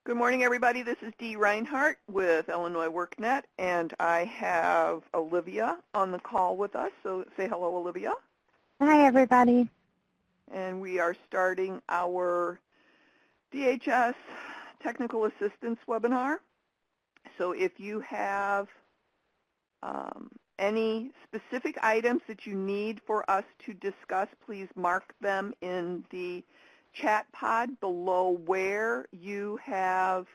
Good morning, everybody. This is Dee Reinhardt with Illinois WorkNet, and I have Olivia on the call with us. So say hello, Olivia. Hi, everybody. And we are starting our DHS Technical Assistance webinar. So if you have any specific items that you need for us to discuss, please mark them in the chat pod below where you have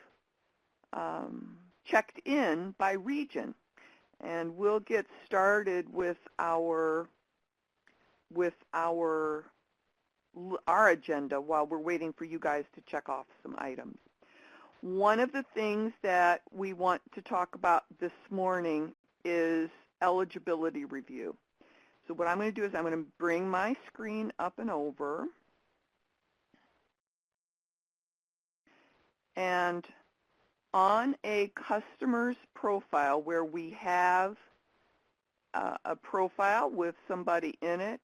checked in by region. And we'll get started with our agenda while we're waiting for you guys to check off some items. One of the things that we want to talk about this morning is eligibility review. So what I'm going to do is I'm going to bring my screen up and over. And on a customer's profile where we have a profile with somebody in it,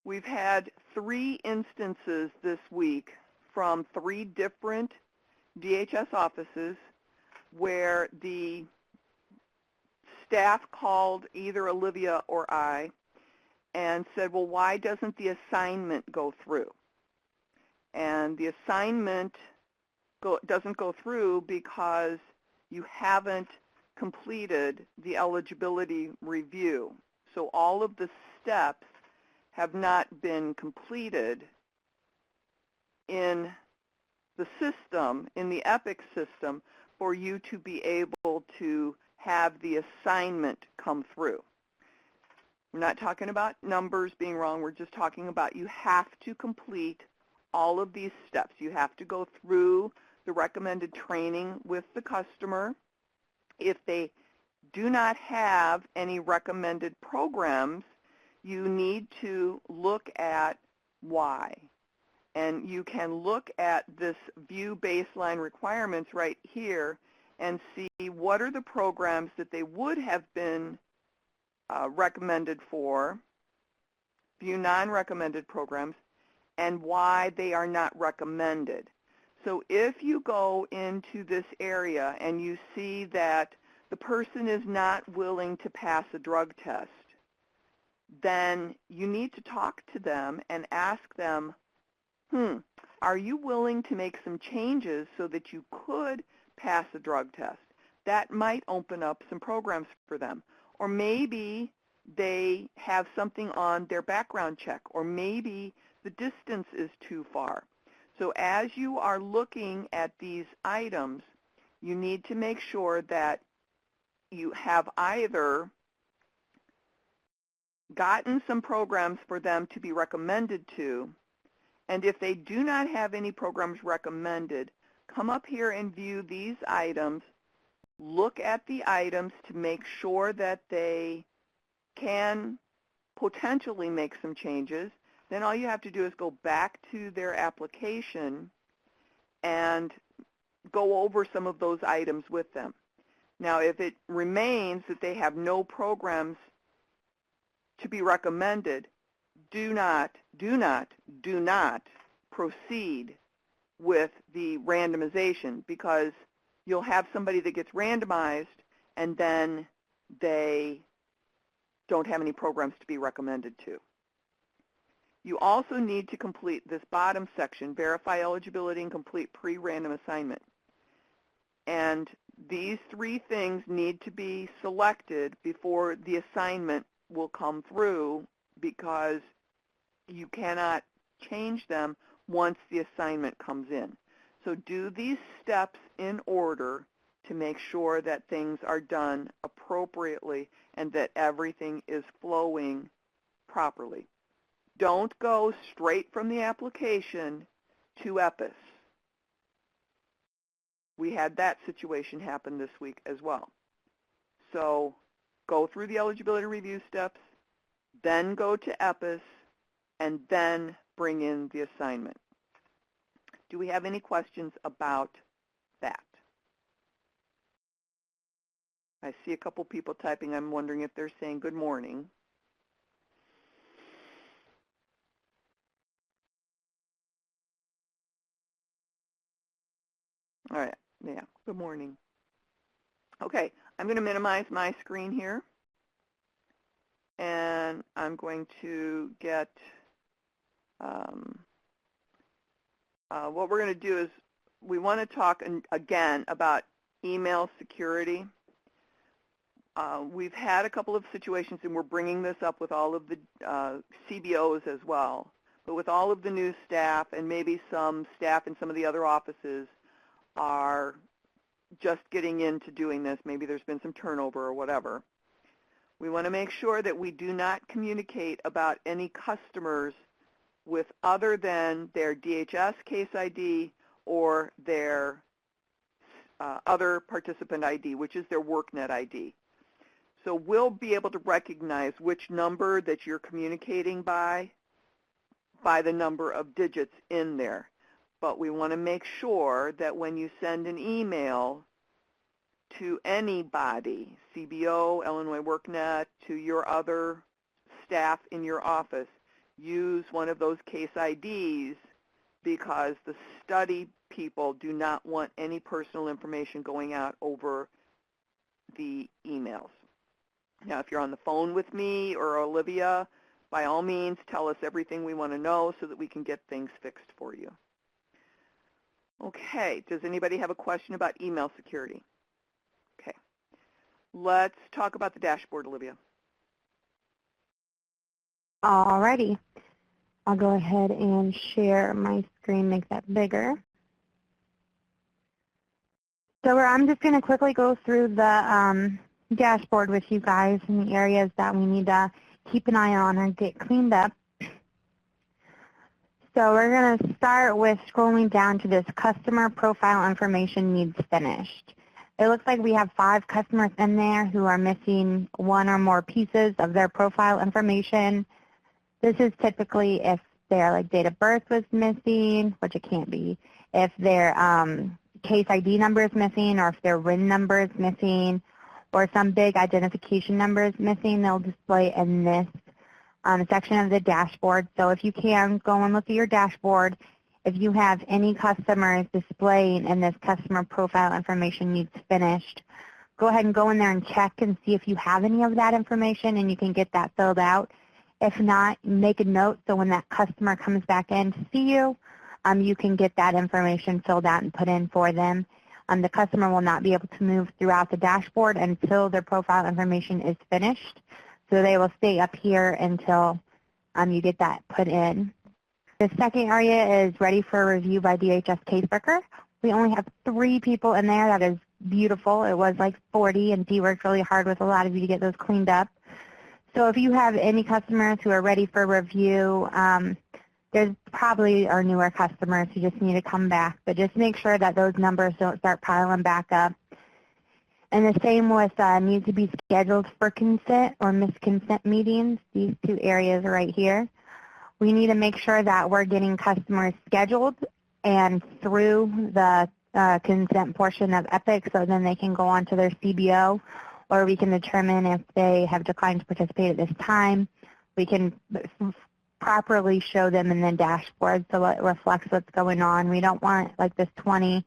we've had 3 instances this week from 3 different DHS offices where the staff called either Olivia or I and said, well, why doesn't the assignment go through? And the assignment doesn't go through because you haven't completed the eligibility review. So all of the steps have not been completed in the system, in the EPIC system, for you to be able to have the assignment come through. We're not talking about numbers being wrong. We're just talking about you have to complete all of these steps. You have to go through the recommended training with the customer. If they do not have any recommended programs, you need to look at why. And you can look at this view baseline requirements right here and see what are the programs that they would have been recommended for, view non-recommended programs, and why they are not recommended. So if you go into this area and you see that the person is not willing to pass a drug test, then you need to talk to them and ask them, are you willing to make some changes so that you could pass a drug test? That might open up some programs for them. Or maybe they have something on their background check, or maybe the distance is too far. So as you are looking at these items, you need to make sure that you have either gotten some programs for them to be recommended to, and if they do not have any programs recommended, come up here and view these items, look at the items to make sure that they can potentially make some changes. Then all you have to do is go back to their application and go over some of those items with them. Now, if it remains that they have no programs to be recommended, do not proceed with the randomization, because you'll have somebody that gets randomized and then they don't have any programs to be recommended to. You also need to complete this bottom section, verify eligibility and complete pre-random assignment. And these 3 things need to be selected before the assignment will come through, because you cannot change them once the assignment comes in. So do these steps in order to make sure that things are done appropriately and that everything is flowing properly. Don't go straight from the application to EPIS. We had that situation happen this week as well. So go through the eligibility review steps, then go to EPIS, and then bring in the assignment. Do we have any questions about that? I see a couple people typing. I'm wondering if they're saying good morning. All right. Yeah. Good morning. Okay. I'm going to minimize my screen here. And I'm going to get, what we're going to do is we want to talk again about email security. We've had a couple of situations, and we're bringing this up with all of the CBOs as well. But with all of the new staff, and maybe some staff in some of the other offices are just getting into doing this, maybe there's been some turnover or whatever, we want to make sure that we do not communicate about any customers with other than their DHS case ID or their other participant ID, which is their WorkNet ID. So we'll be able to recognize which number that you're communicating by the number of digits in there. But we want to make sure that when you send an email to anybody, CBO, Illinois WorkNet, to your other staff in your office, use one of those case IDs, because the study people do not want any personal information going out over the emails. Now, if you're on the phone with me or Olivia, by all means, tell us everything we want to know so that we can get things fixed for you. Okay, does anybody have a question about email security? Okay, let's talk about the dashboard, Olivia. Alrighty. I'll go ahead and share my screen, make that bigger. So I'm just going to quickly go through the dashboard with you guys in the areas that we need to keep an eye on or get cleaned up. So we're going to start with scrolling down to this customer profile information needs finished. It looks like we have 5 customers in there who are missing 1 or more pieces of their profile information. This is typically if their date of birth was missing, which it can't be, if their case ID number is missing, or if their RIN number is missing, or some big identification number is missing, they'll display in this section of the dashboard. So if you can, go and look at your dashboard. If you have any customers displaying in this customer profile information needs finished, go ahead and go in there and check and see if you have any of that information, and you can get that filled out. If not, make a note so when that customer comes back in to see you, you can get that information filled out and put in for them. The customer will not be able to move throughout the dashboard until their profile information is finished. So they will stay up here until you get that put in. The second area is ready for review by DHS caseworker. We only have 3 people in there. That is beautiful. It was like 40, and Dee worked really hard with a lot of you to get those cleaned up. So if you have any customers who are ready for review, there's probably our newer customers who just need to come back, but just make sure that those numbers don't start piling back up. And the same with need to be scheduled for consent or misconsent meetings, these 2 areas right here. We need to make sure that we're getting customers scheduled and through the consent portion of EPIC, so then they can go on to their CBO, or we can determine if they have declined to participate at this time. We can properly show them in the dashboard so it reflects what's going on. We don't want like this 20.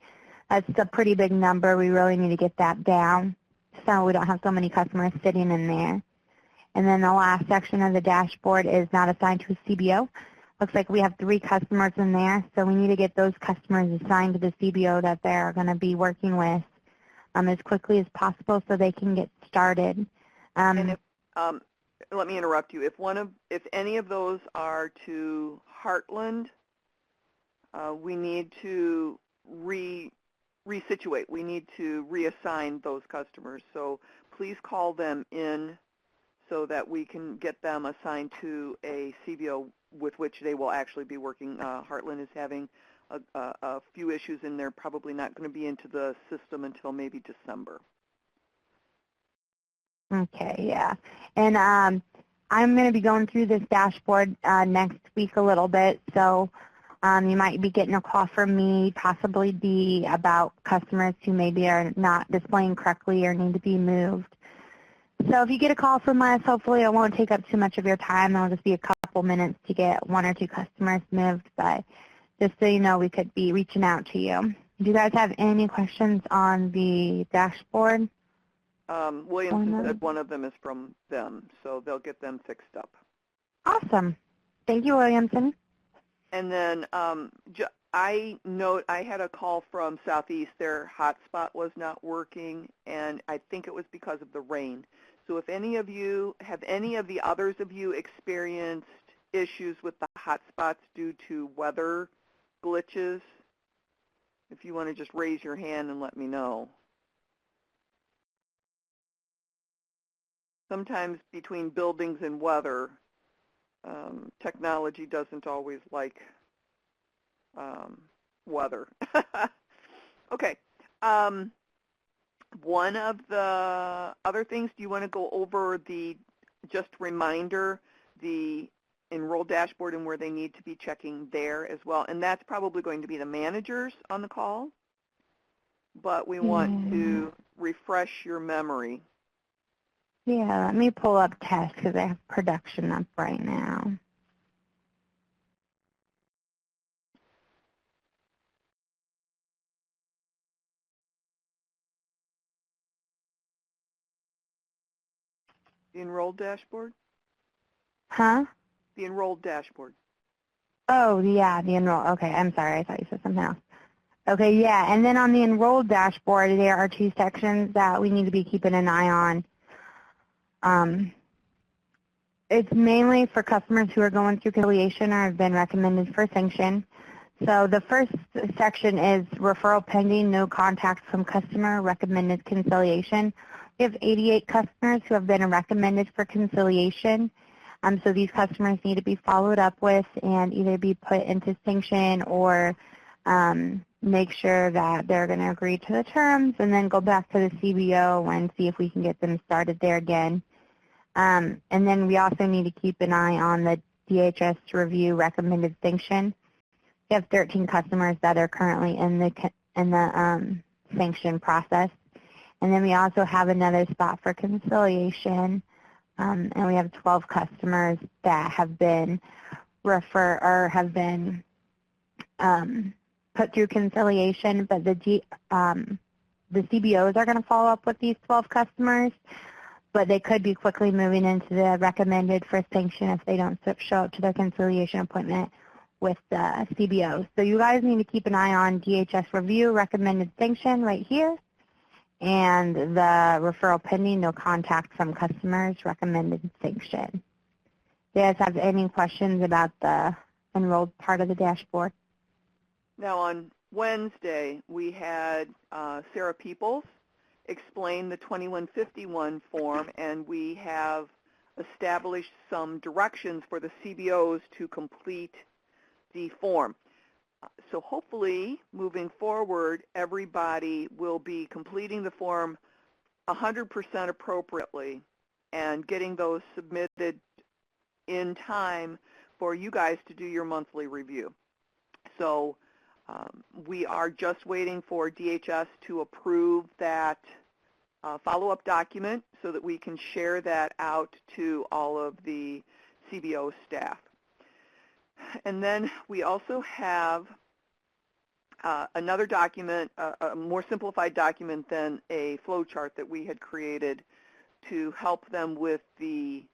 That's a pretty big number. We really need to get that down so we don't have so many customers sitting in there. And then the last section of the dashboard is not assigned to a CBO. Looks like we have 3 customers in there, so we need to get those customers assigned to the CBO that they're going to be working with as quickly as possible so they can get started. And if, let me interrupt you. If any of those are to Heartland, we need to resituate. We need to reassign those customers. So please call them in so that we can get them assigned to a CBO with which they will actually be working. Heartland is having a few issues, and they're probably not going to be into the system until maybe December. Okay, yeah. And I'm going to be going through this dashboard next week a little bit, so you might be getting a call from me, possibly Dee, about customers who maybe are not displaying correctly or need to be moved. So if you get a call from us, hopefully it won't take up too much of your time. It'll just be a couple minutes to get 1 or 2 customers moved, but just so you know, we could be reaching out to you. Do you guys have any questions on the dashboard? Williamson said one of them is from them, so they'll get them fixed up. Awesome. Thank you, Williamson. And then I had a call from Southeast. Their hotspot was not working, and I think it was because of the rain. So if any of the others of you experienced issues with the hotspots due to weather glitches, if you want to just raise your hand and let me know. Sometimes between buildings and weather, technology doesn't always like weather. Okay. One of the other things, do you want to go over just reminder, the enroll dashboard and where they need to be checking there as well? And that's probably going to be the managers on the call, but we want to refresh your memory. Yeah, let me pull up test because I have production up right now. The enrolled dashboard? Huh? The enrolled dashboard. Oh, yeah, the enroll. Okay, I'm sorry. I thought you said something else. Okay, yeah, and then on the enrolled dashboard, there are two sections that we need to be keeping an eye on. It's mainly for customers who are going through conciliation or have been recommended for sanction. So the first section is referral pending, no contact from customer, recommended conciliation. We have 88 customers who have been recommended for conciliation. So these customers need to be followed up with and either be put into sanction or make sure that they're going to agree to the terms and then go back to the CBO and see if we can get them started there again. And then we also need to keep an eye on the DHS review recommended sanction. We have 13 customers that are currently in the sanction process. And then we also have another spot for conciliation. And we have 12 customers that have been put through conciliation, but the CBOs are going to follow up with these 12 customers, but they could be quickly moving into the recommended for sanction if they don't show up to their conciliation appointment with the CBOs. So you guys need to keep an eye on DHS review, recommended sanction right here, and the referral pending, no contact from customers, recommended sanction. Do you guys have any questions about the enrolled part of the dashboard? Now on Wednesday, we had Sarah Peoples explain the 2151 form, and we have established some directions for the CBOs to complete the form. So hopefully, moving forward, everybody will be completing the form 100% appropriately and getting those submitted in time for you guys to do your monthly review. So we are just waiting for DHS to approve that follow-up document so that we can share that out to all of the CBO staff. And then we also have another document, a more simplified document than a flow chart that we had created to help them with the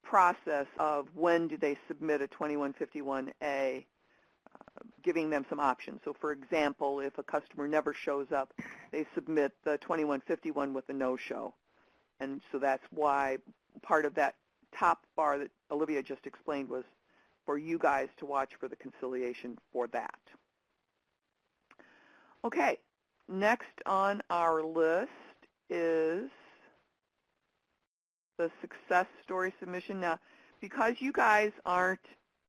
process of when do they submit a 2151A, giving them some options. So for example, if a customer never shows up, they submit the 2151 with a no-show. And so that's why part of that top bar that Olivia just explained was for you guys to watch for the conciliation for that. Okay, next on our list is the success story submission. Now, because you guys aren't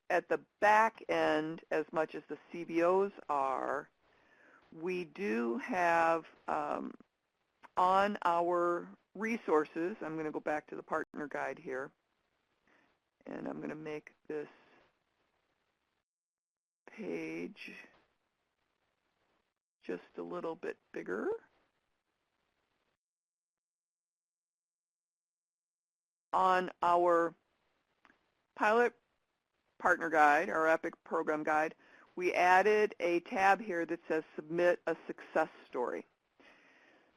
at the back end as much as the CBOs are, we do have on our resources, I'm going to go back to the partner guide here, and I'm going to make this page just a little bit bigger. On our pilot partner guide, our EPIC program guide, we added a tab here that says Submit a Success Story.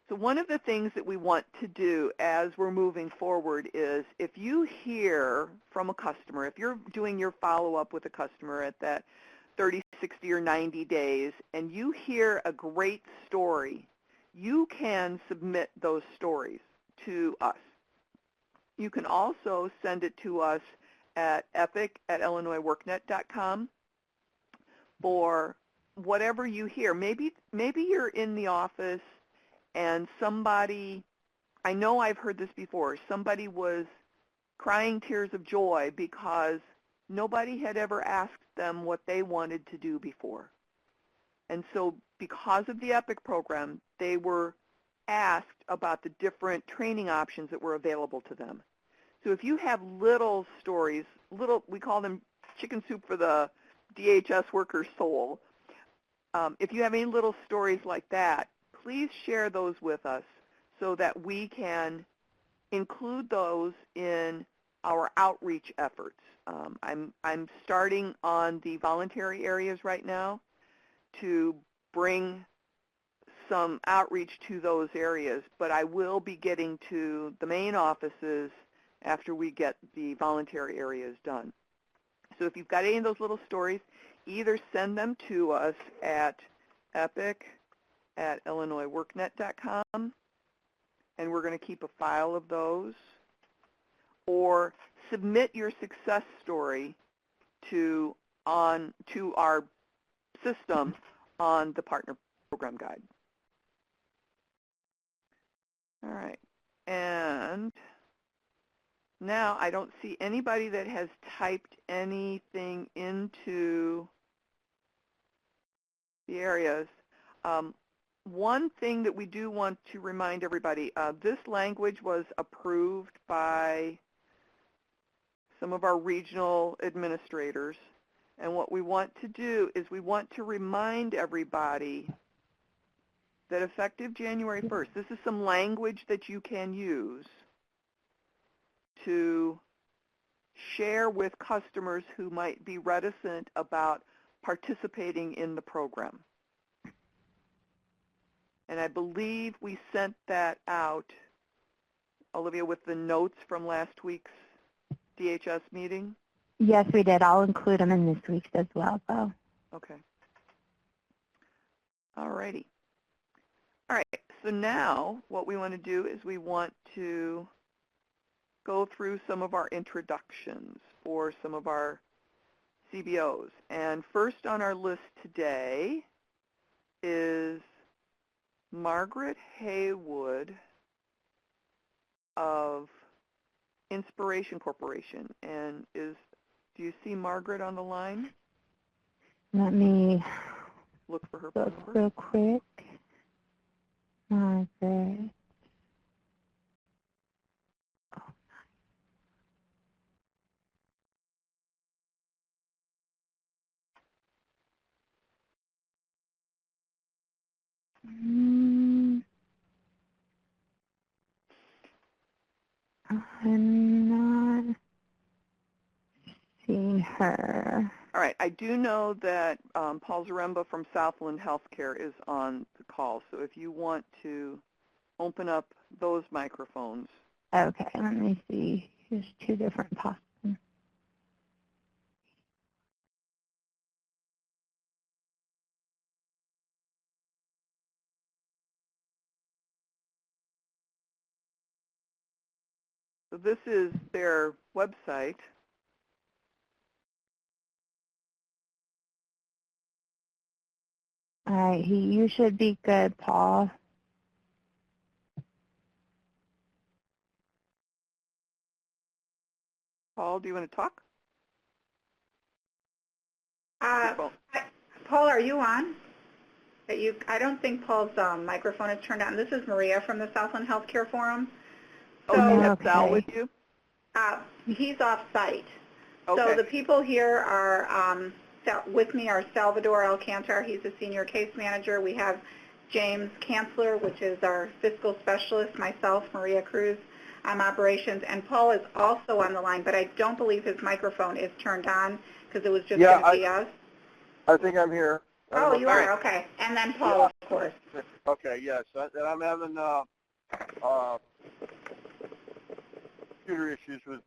So one of the things that we want to do as we're moving forward is if you hear from a customer, if you're doing your follow-up with a customer at that 30, 60, or 90 days, and you hear a great story, you can submit those stories to us. You can also send it to us at epic@illinoisworknet.com for whatever you hear. Maybe you're in the office and somebody, I know I've heard this before, somebody was crying tears of joy because nobody had ever asked them what they wanted to do before. And so because of the EPIC program, they were asked about the different training options that were available to them. So if you have little stories, we call them chicken soup for the DHS worker's soul. If you have any little stories like that, please share those with us so that we can include those in our outreach efforts. I'm starting on the voluntary areas right now to bring some outreach to those areas, but I will be getting to the main offices after we get the voluntary areas done. So if you've got any of those little stories, either send them to us at epic@illinoisworknet.com, and we're going to keep a file of those, or submit your success story to our system on the Partner Program Guide. All right, and now I don't see anybody that has typed anything into the areas. One thing that we do want to remind everybody, this language was approved by some of our regional administrators, and what we want to do is we want to remind everybody that effective January 1st, this is some language that you can use to share with customers who might be reticent about participating in the program. And I believe we sent that out, Olivia, with the notes from last week's DHS meeting. Yes, we did. I'll include them in this week's as well, though. Okay. All righty. All right, so now what we want to do is we want to go through some of our introductions for some of our CBOs. And first on our list today is Margaret Haywood of Inspiration Corporation. And do you see Margaret on the line? Let me look for her. Look real quick. Margaret. I'm not seeing her. All right. I do know that Paul Zaremba from Southland Healthcare is on the call, so if you want to open up those microphones. Okay, let me see. There's two different possible. So this is their website. All right, you should be good, Paul. Paul, do you want to talk? Paul, are you on? I don't think Paul's microphone is turned on. This is Maria from the Southland Healthcare Forum. So, you have Sal with you? He's off-site. Okay. So the people here are with me are Salvador Alcantar. He's a senior case manager. We have James Kanzler, which is our fiscal specialist, myself, Maria Cruz. I'm operations, and Paul is also on the line, but I don't believe his microphone is turned on because it was just going to be us. I think I'm here. Oh, you are? Okay. And then Paul, of course. Okay, yes. And I'm having computer issues with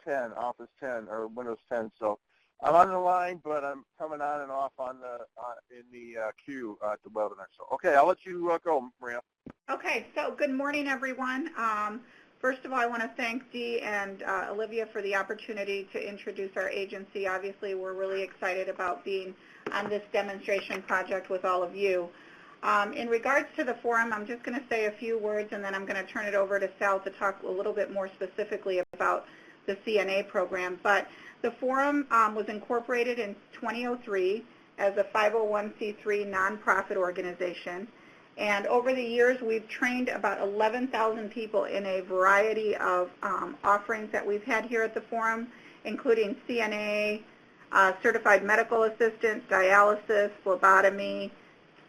10, Office 10 or Windows 10. So I'm on the line, but I'm coming on and off in the queue at the webinar. So okay, I'll let you go, Maria. Okay. So good morning, everyone. First of all, I want to thank Dee and Olivia for the opportunity to introduce our agency. Obviously, we're really excited about being on this demonstration project with all of you. In regards to the forum, I'm just going to say a few words, and then I'm going to turn it over to Sal to talk a little bit more specifically about the CNA program. But the forum was incorporated in 2003 as a 501c3 nonprofit organization. And over the years, we've trained about 11,000 people in a variety of offerings that we've had here at the forum, including CNA, certified medical assistant, dialysis, phlebotomy,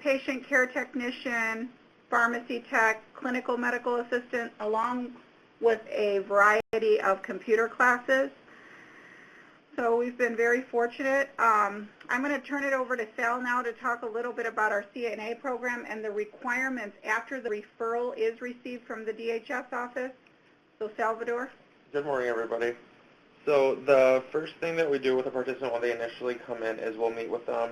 patient care technician, pharmacy tech, clinical medical assistant, along with a variety of computer classes. So we've been very fortunate. I'm going to turn it over to Sal now to talk a little bit about our CNA program and the requirements after the referral is received from the DHS office. So Salvador. Good morning, everybody. So the first thing that we do with a participant when they initially come in is we'll meet with them.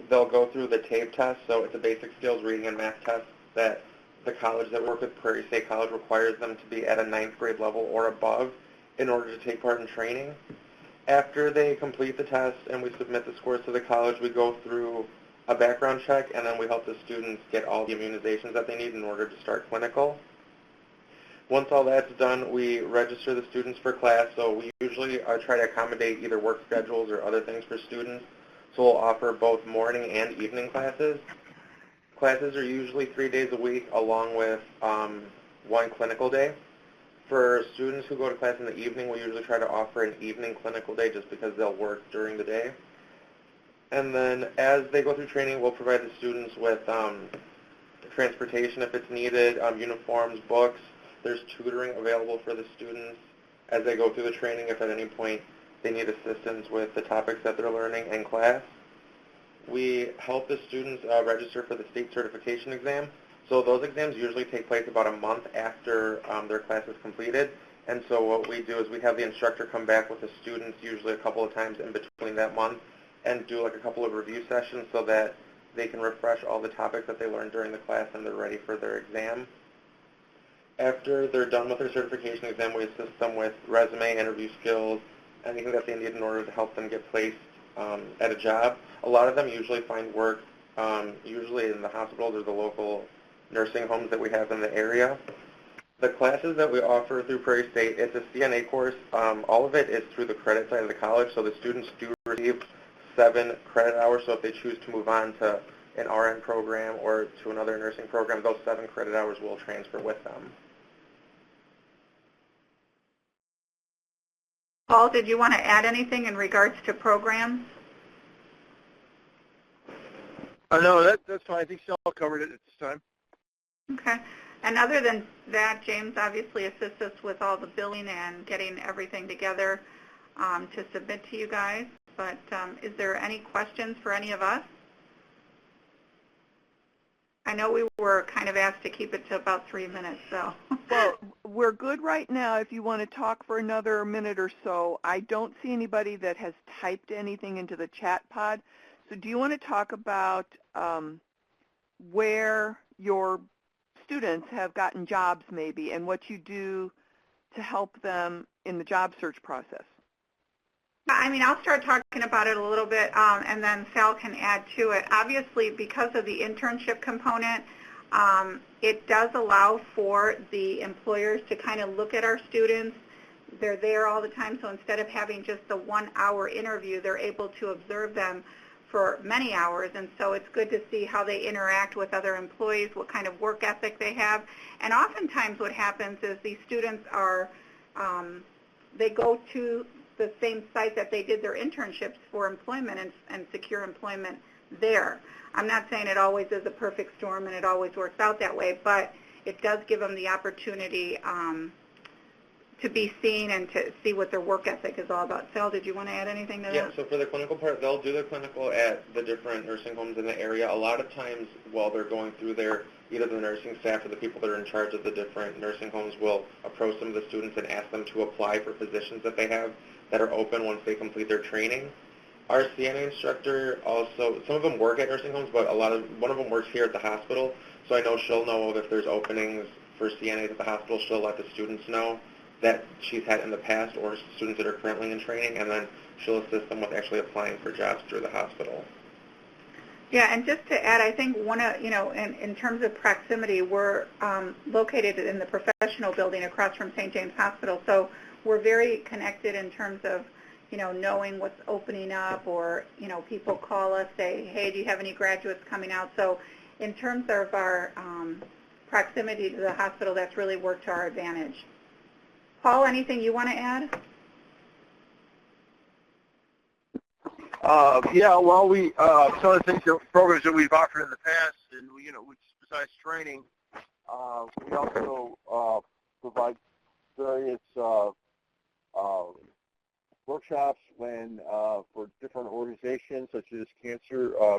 They'll go through the TABE test, so it's a basic skills reading and math test that the college that we work with, Prairie State College, requires them to be at a 9th grade level or above in order to take part in training. After they complete the test and we submit the scores to the college, we go through a background check, and then we help the students get all the immunizations that they need in order to start clinical. Once all that's done, we register the students for class, so we usually try to accommodate either work schedules or other things for students. So we'll offer both morning and evening classes. Classes are usually 3 days a week along with 1 clinical day. For students who go to class in the evening, we usually try to offer an evening clinical day just because they'll work during the day. And then as they go through training, we'll provide the students with transportation if it's needed, uniforms, books. There's tutoring available for the students as they go through the training if at any point they need assistance with the topics that they're learning in class. We help the students register for the state certification exam. So those exams usually take place about a month after their class is completed. And so what we do is we have the instructor come back with the students usually a couple of times in between that month and do like a couple of review sessions so that they can refresh all the topics that they learned during the class and they're ready for their exam. After they're done with their certification exam, we assist them with resume, interview skills, anything that they need in order to help them get placed at a job. A lot of them usually find work usually in the hospitals or the local nursing homes that we have in the area. The classes that we offer through Prairie State, it's a CNA course. All of it is through the credit side of the college, so the students do receive 7 credit hours. So if they choose to move on to an RN program or to another nursing program, those 7 credit hours will transfer with them. Paul, did you want to add anything in regards to programs? No, that's fine. I think Sal covered it at this time. Okay. And other than that, James obviously assists us with all the billing and getting everything together to submit to you guys. But is there any questions for any of us? I know we were kind of asked to keep it to about 3 minutes, so. Well, we're good right now if you want to talk for another minute or so. I don't see anybody that has typed anything into the chat pod. So do you want to talk about where your students have gotten jobs maybe and what you do to help them in the job search process? I mean, I'll start talking about it a little bit, and then Sal can add to it. Obviously, because of the internship component, it does allow for the employers to kind of look at our students. They're there all the time, so instead of having just the 1-hour interview, they're able to observe them for many hours, and so it's good to see how they interact with other employees, what kind of work ethic they have. And oftentimes what happens is these students are, they go to the same site that they did their internships for employment and secure employment there. I'm not saying it always is a perfect storm and it always works out that way, but it does give them the opportunity to be seen and to see what their work ethic is all about. Sal, did you want to add anything to that? Yeah, so for the clinical part, they'll do the clinical at the different nursing homes in the area. A lot of times while they're going through there, either the nursing staff or the people that are in charge of the different nursing homes will approach some of the students and ask them to apply for positions that they have that are open once they complete their training. Our CNA instructor also, some of them work at nursing homes, but one of them works here at the hospital, so I know she'll know if there's openings for CNAs at the hospital. She'll let the students know that she's had in the past or students that are currently in training, and then she'll assist them with actually applying for jobs through the hospital. Yeah, and just to add, I think in terms of proximity, we're located in the professional building across from St. James Hospital, so we're very connected in terms of, knowing what's opening up, or, people call us, say, hey, do you have any graduates coming out? So in terms of our proximity to the hospital, that's really worked to our advantage. Paul, anything you want to add? Yeah, well, some of the things, programs that we've offered in the past, and besides training, we also provide various workshops for different organizations such as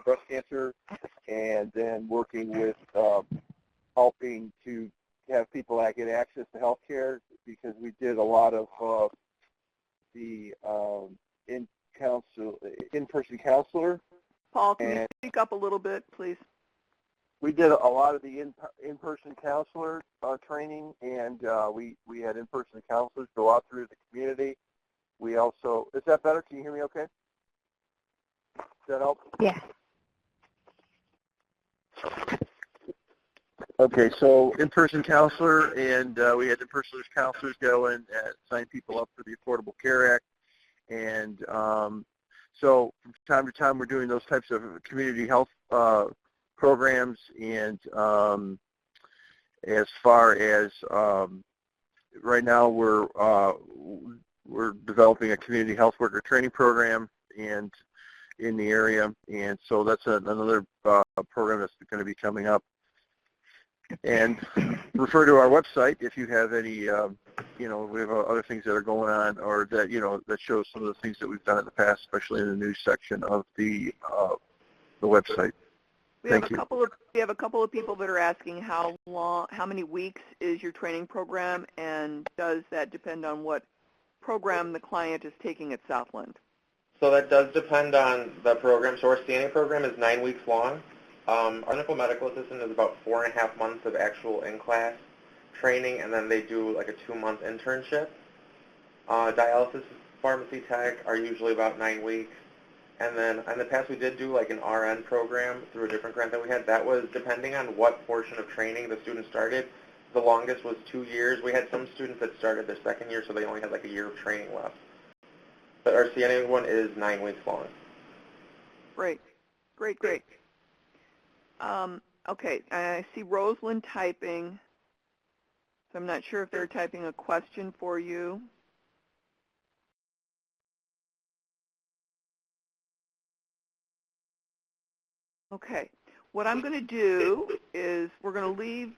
breast cancer, and then working with helping to have people that get access to health care, because we did a lot of the in-person counselor. Paul, can you speak up a little bit, please? We did a lot of the in-person counselor training, and we had in-person counselors go out through the community. We also, is that better? Can you hear me okay? Does that help? Yeah. Okay, so in-person counselor, and we had in-person counselors go and sign people up for the Affordable Care Act. And so from time to time, we're doing those types of community health programs. And as far as right now, we're developing a community health worker training program and in the area. And so that's another program that's going to be coming up. And refer to our website if you have any, we have other things that are going on, or that, that shows some of the things that we've done in the past, especially in the news section of the website. Thank you. We have a couple of people that are asking how many weeks is your training program, and does that depend on what program the client is taking at Southland? So that does depend on the program. So our CNA program is 9 weeks long. Our clinical medical assistant is about 4.5 months of actual in-class training, and then they do like a 2-month internship. Dialysis pharmacy tech are usually about 9 weeks. And then in the past we did do like an RN program through a different grant that we had. That was depending on what portion of training the student started. The longest was 2 years. We had some students that started their second year, so they only had like a year of training left. But our CNA one is 9 weeks long. Great. Okay, I see Rosalind typing, so I'm not sure if they're typing a question for you. Okay, what I'm going to do is we're going to leave,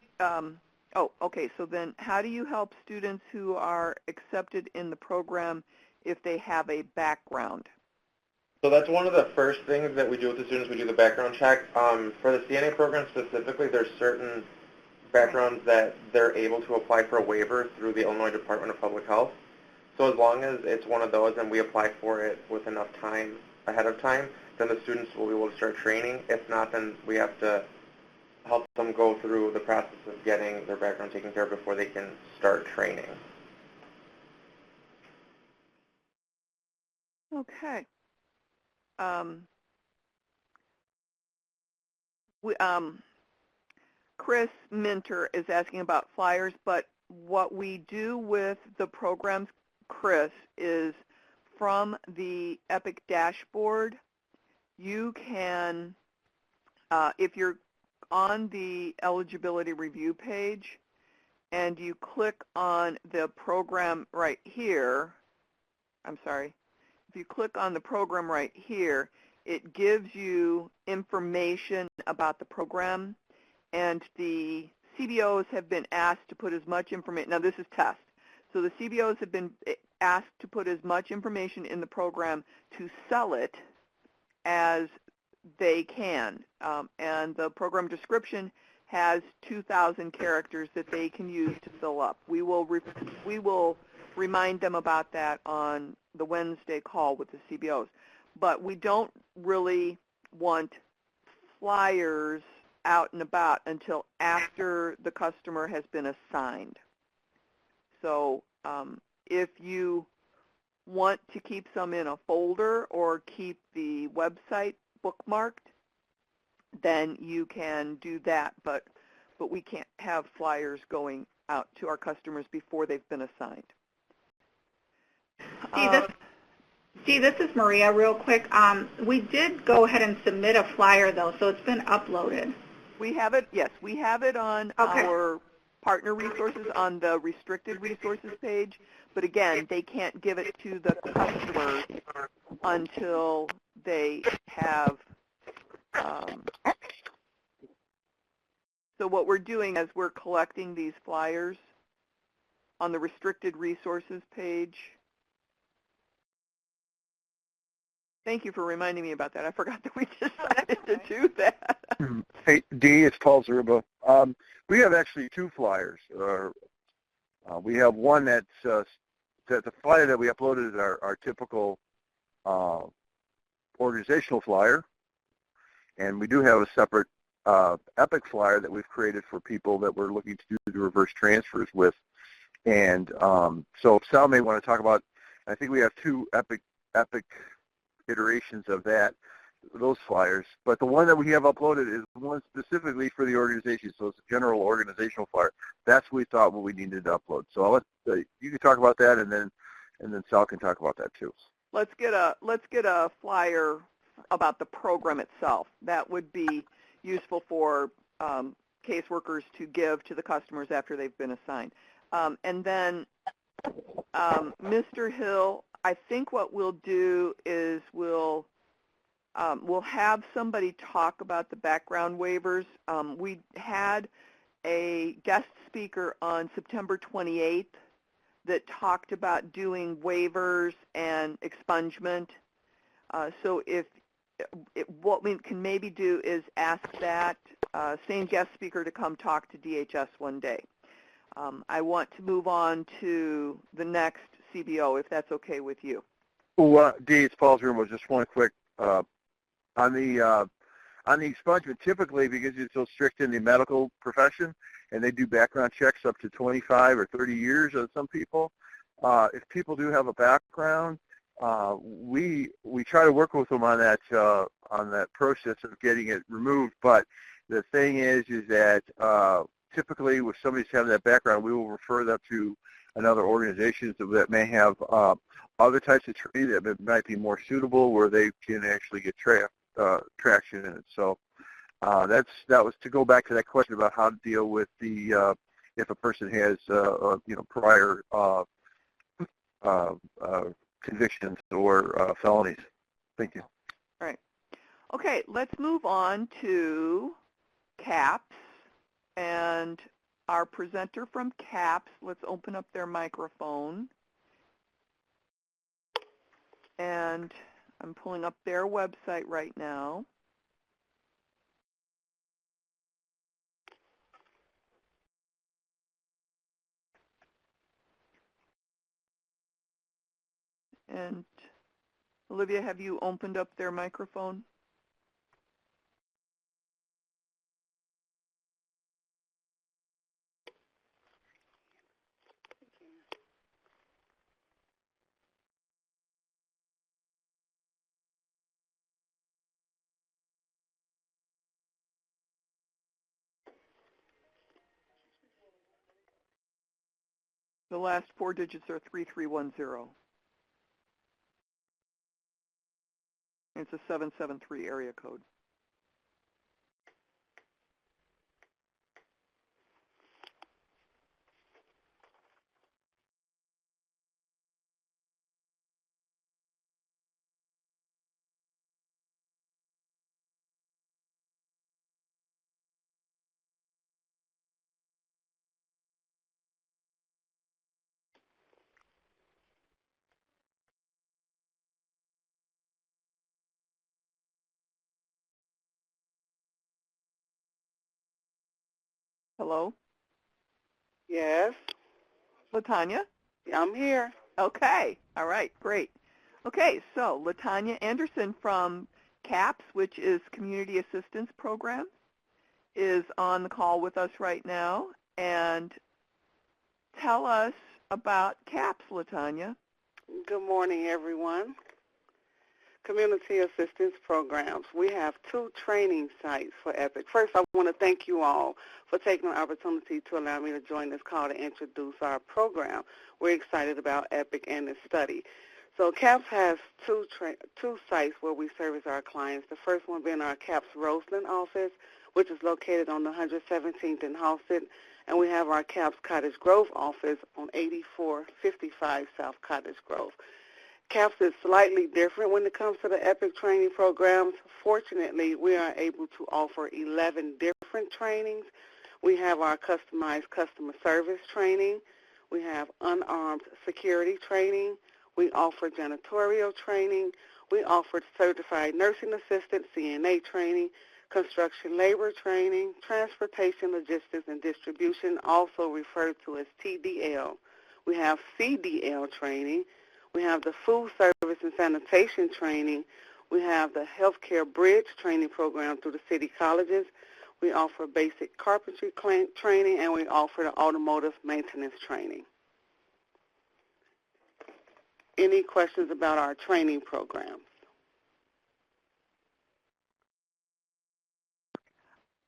okay, so then how do you help students who are accepted in the program if they have a background? So that's one of the first things that we do with the students. We do the background check. For the CNA program specifically, there's certain backgrounds that they're able to apply for a waiver through the Illinois Department of Public Health. So as long as it's one of those and we apply for it with enough time ahead of time, then the students will be able to start training. If not, then we have to help them go through the process of getting their background taken care of before they can start training. Okay. Chris Minter is asking about flyers, but what we do with the programs, Chris, is from the EPIC dashboard, you can, if you're on the eligibility review page and you click on the program right here, if you click on the program right here, it gives you information about the program, and the CBOs have been asked to put as much information. Now this is test, So the CBOs have been asked to put as much information in the program to sell it as they can. And the program description has 2,000 characters that they can use to fill up. We will remind them about that on the Wednesday call with the CBOs. But we don't really want flyers out and about until after the customer has been assigned. So if you want to keep some in a folder or keep the website bookmarked, then you can do that, but we can't have flyers going out to our customers before they've been assigned. Steve, this is Maria real quick. We did go ahead and submit a flyer, though, so it's been uploaded. We have it, yes, we have it on our partner resources on the restricted resources page, but again, they can't give it to the customers until they have, so what we're doing is we're collecting these flyers on the restricted resources page. Thank you for reminding me about that. I forgot that we decided to do that. Hey, Dee, it's Paul Zeruba. We have actually two flyers. We have one that's the flyer that we uploaded is our typical organizational flyer, and we do have a separate Epic flyer that we've created for people that we're looking to do the reverse transfers with. And so Sal may want to talk about, I think we have two Epic iterations of those flyers, but the one that we have uploaded is one specifically for the organization, so it's a general organizational flyer. That's what we thought what we needed to upload. So I'll let you can talk about that, and then Sal can talk about that too. Let's get a flyer about the program itself. That would be useful for caseworkers to give to the customers after they've been assigned. And then Mr. Hill, I think what we'll do is we'll have somebody talk about the background waivers. We had a guest speaker on September 28th that talked about doing waivers and expungement. So what we can maybe do is ask that same guest speaker to come talk to DHS one day. I want to move on to the next CBO, if that's okay with you. Well, Dee, it's Paul Zeruba. Just one quick on the expungement. Typically, because it's so strict in the medical profession, and they do background checks up to 25 or 30 years on some people. If people do have a background, we try to work with them on that process of getting it removed. But the thing is that typically, if somebody's having that background, we will refer them to another organization that may have other types of training that might be more suitable, where they can actually get traction in it. So that was to go back to that question about how to deal with the if a person has prior convictions or felonies. Thank you. All right. Okay, let's move on to CAPS. And our presenter from CAPS, let's open up their microphone. And I'm pulling up their website right now. And Olivia, have you opened up their microphone? The last four digits are 3310. It's a 773 area code. Hello? Yes, LaTanya? I'm here. Okay. All right. Great. Okay. So LaTanya Anderson from CAPS, which is Community Assistance Program, is on the call with us right now. And tell us about CAPS, LaTanya. Good morning, everyone. Community Assistance Programs. We have 2 training sites for EPIC. First, I want to thank you all for taking the opportunity to allow me to join this call to introduce our program. We're excited about EPIC and this study. So CAPS has two sites where we service our clients. The first one being our CAPS Roseland office, which is located on the 117th in Halsted, and we have our CAPS Cottage Grove office on 8455 South Cottage Grove. CAPS is slightly different when it comes to the EPIC training programs. Fortunately, we are able to offer 11 different trainings. We have our customized customer service training. We have unarmed security training. We offer janitorial training. We offer certified nursing assistant, CNA training, construction labor training, transportation, logistics, and distribution, also referred to as TDL. We have CDL training. We have the food service and sanitation training. We have the healthcare bridge training program through the city colleges. We offer basic carpentry training, and we offer the automotive maintenance training. Any questions about our training programs?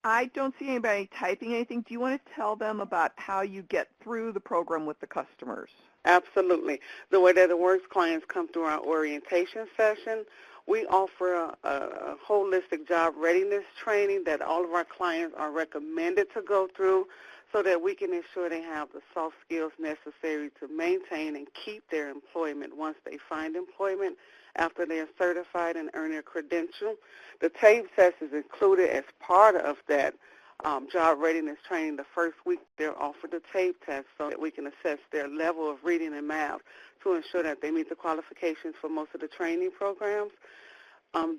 I don't see anybody typing anything. Do you want to tell them about how you get through the program with the customers? Absolutely. The way that it works, clients come through our orientation session. We offer a holistic job readiness training that all of our clients are recommended to go through so that we can ensure they have the soft skills necessary to maintain and keep their employment once they find employment after they are certified and earn their credential. The TABE test is included as part of that job readiness training. The first week they're offered the TABE test so that we can assess their level of reading and math to ensure that they meet the qualifications for most of the training programs.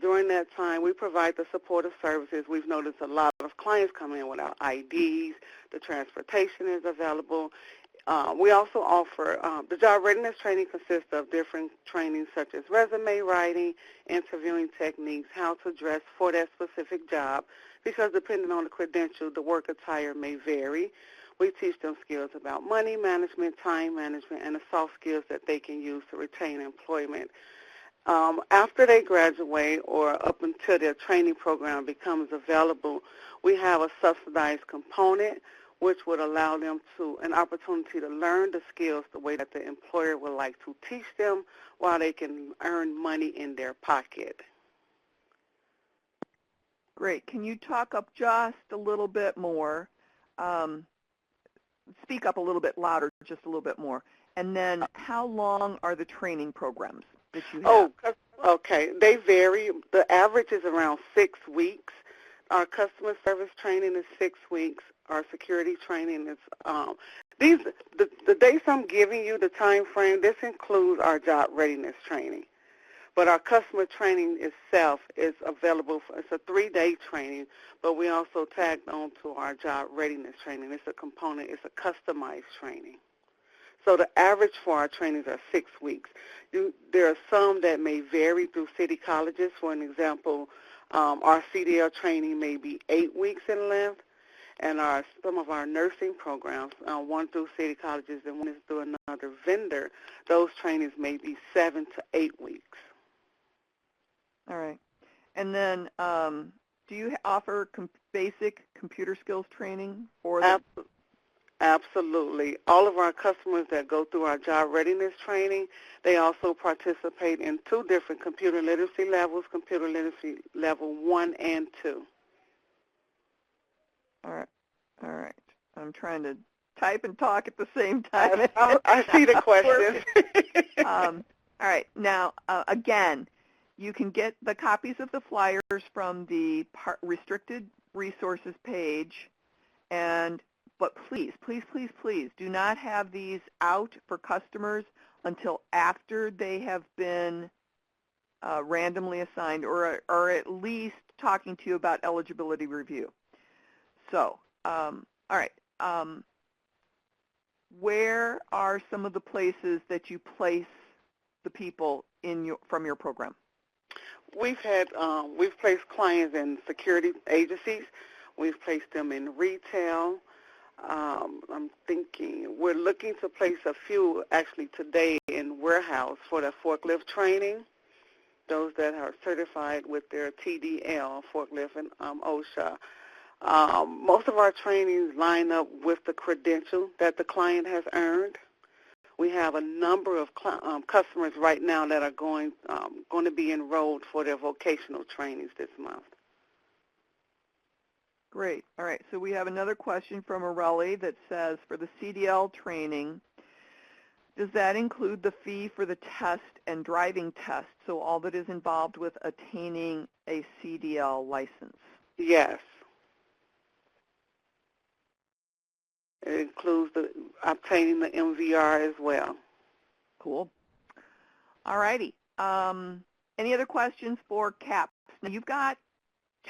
During that time, we provide the supportive services. We've noticed a lot of clients come in without IDs. The transportation is available. We also offer, the job readiness training consists of different trainings such as resume writing, interviewing techniques, how to dress for that specific job, because depending on the credential, the work attire may vary. We teach them skills about money management, time management, and the soft skills that they can use to retain employment. After they graduate or up until their training program becomes available, we have a subsidized component which would allow them an opportunity to learn the skills the way that the employer would like to teach them while they can earn money in their pocket. Great. Can you talk up just a little bit more? Speak up a little bit louder, just a little bit more. And then how long are the training programs that you have? Oh, okay. They vary. The average is around 6 weeks. Our customer service training is 6 weeks. Our security training is the dates I'm giving you, the time frame, this includes our job readiness training. But our customer training itself is available. It's a 3-day training, but we also tagged on to our job readiness training. It's a component. It's a customized training. So the average for our trainings are 6 weeks. There are some that may vary through city colleges. For an example, our CDL training may be 8 weeks in length, and some of our nursing programs, one through city colleges and one is through another vendor, those trainings may be 7 to 8 weeks. All right. And then do you offer basic computer skills training for them? Absolutely. All of our customers that go through our job readiness training, they also participate in 2 different computer literacy levels, computer literacy level 1 and 2. All right. All right. I'm trying to type and talk at the same time. I see the question. All right. Now, again, you can get the copies of the flyers from the restricted resources page, but please, please, please, please do not have these out for customers until after they have been randomly assigned or at least talking to you about eligibility review. So All right. Where are some of the places that you place the people from your program? We've placed clients in security agencies. We've placed them in retail. I'm thinking we're looking to place a few actually today in warehouse for the forklift training, those that are certified with their TDL, forklift and OSHA. Most of our trainings line up with the credential that the client has earned. We have a number of customers right now that are going to be enrolled for their vocational trainings this month. Great. All right. So we have another question from Areli that says, for the CDL training, does that include the fee for the test and driving test, so all that is involved with attaining a CDL license? Yes. It includes obtaining the MVR as well. Cool. All righty. Any other questions for CAPS? Now, you've got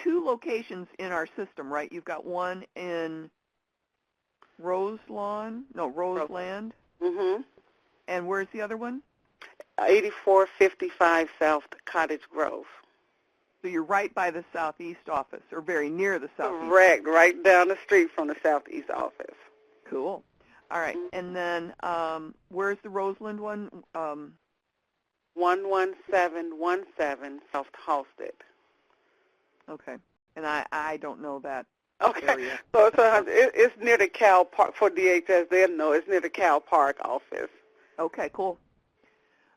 2 locations in our system, right? You've got one in Roseland. Mm-hmm. And where's the other one? 8455 South Cottage Grove. So you're right by the Southeast office, or very near the Southeast. Correct, right down the street from the Southeast office. Cool. All right. And then where's the Roseland one? 11717 South Halstead. Okay. And I don't know that Okay. area. So it's near the Cal Park, for DHS, they'll know it's near the Cal Park office. Okay, cool.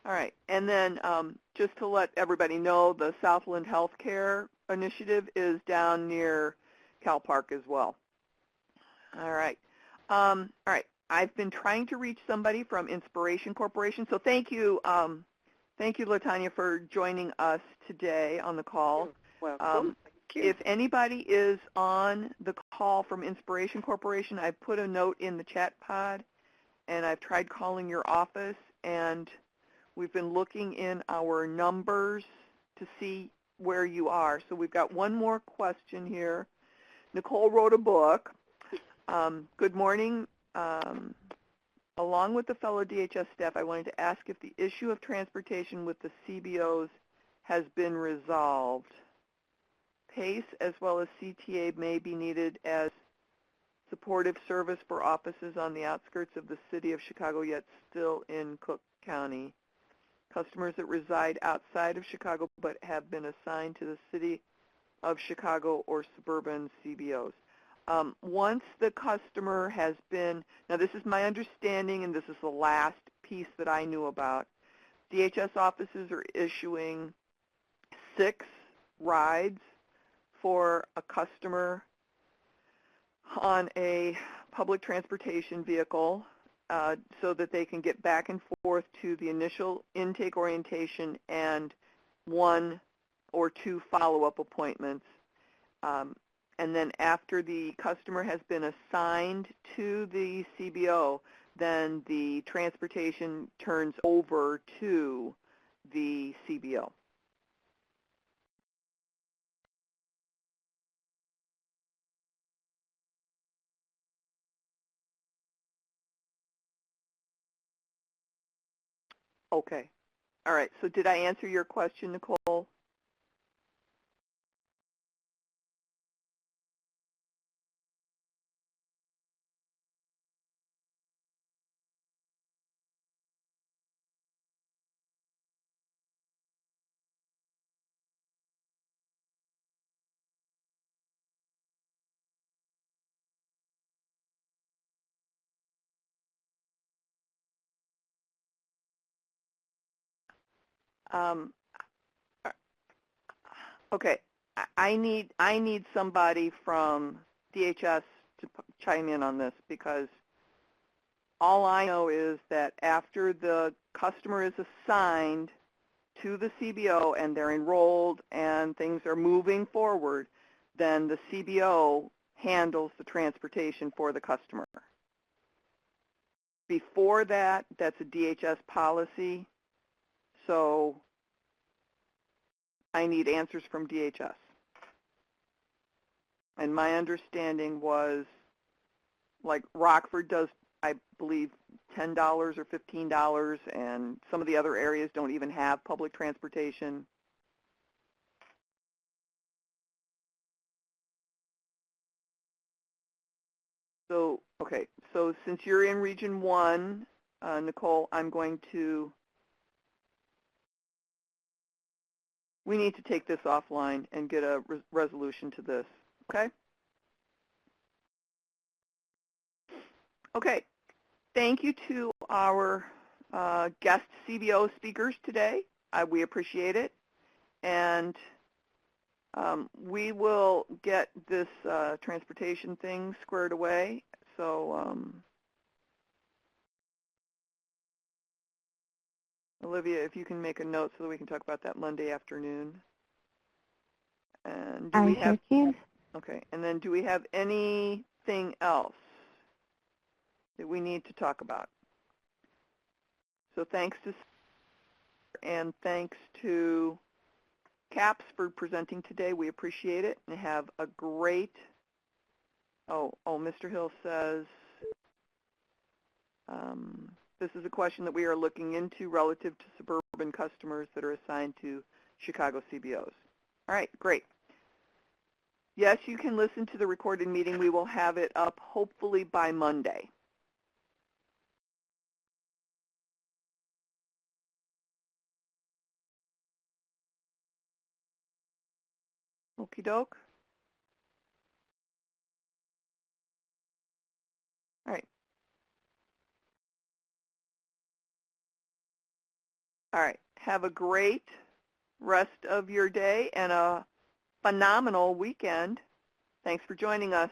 All right. And then just to let everybody know, the Southland Healthcare Initiative is down near Cal Park as well. All right. All right. I've been trying to reach somebody from Inspiration Corporation, so thank you, LaTanya, for joining us today on the call. Welcome. Thank you. If anybody is on the call from Inspiration Corporation, I've put a note in the chat pod, and I've tried calling your office, and we've been looking in our numbers to see where you are. So we've got one more question here. Nicole wrote a book. Good morning. Along with the fellow DHS staff, I wanted to ask if the issue of transportation with the CBOs has been resolved. PACE as well as CTA may be needed as supportive service for offices on the outskirts of the city of Chicago, yet still in Cook County. Customers that reside outside of Chicago but have been assigned to the city of Chicago or suburban CBOs. Once the customer has been, now this is my understanding and this is the last piece that I knew about, DHS offices are issuing 6 rides for a customer on a public transportation vehicle so that they can get back and forth to the initial intake orientation and 1 or 2 follow-up appointments. And then after the customer has been assigned to the CBO, then the transportation turns over to the CBO. Okay. All right. So did I answer your question, Nicole? Okay, I need somebody from DHS to chime in on this, because all I know is that after the customer is assigned to the CBO and they're enrolled and things are moving forward, then the CBO handles the transportation for the customer. Before that, that's a DHS policy, so I need answers from DHS. And my understanding was like Rockford does, I believe, $10 or $15, and some of the other areas don't even have public transportation. So, okay, so since you're in Region 1, Nicole, we need to take this offline and get a resolution to this, okay? Okay, thank you to our guest CBO speakers today. We appreciate it. And we will get this transportation thing squared away. So, Olivia, if you can make a note so that we can talk about that Monday afternoon. And do we have? Okay, and then do we have anything else that we need to talk about? So thanks to and thanks to CAPS for presenting today. We appreciate it, and have a great, Mr. Hill says, this is a question that we are looking into relative to suburban customers that are assigned to Chicago CBOs. All right, great. Yes, you can listen to the recorded meeting. We will have it up hopefully by Monday. Okie doke. All right. All right. Have a great rest of your day and a phenomenal weekend. Thanks for joining us.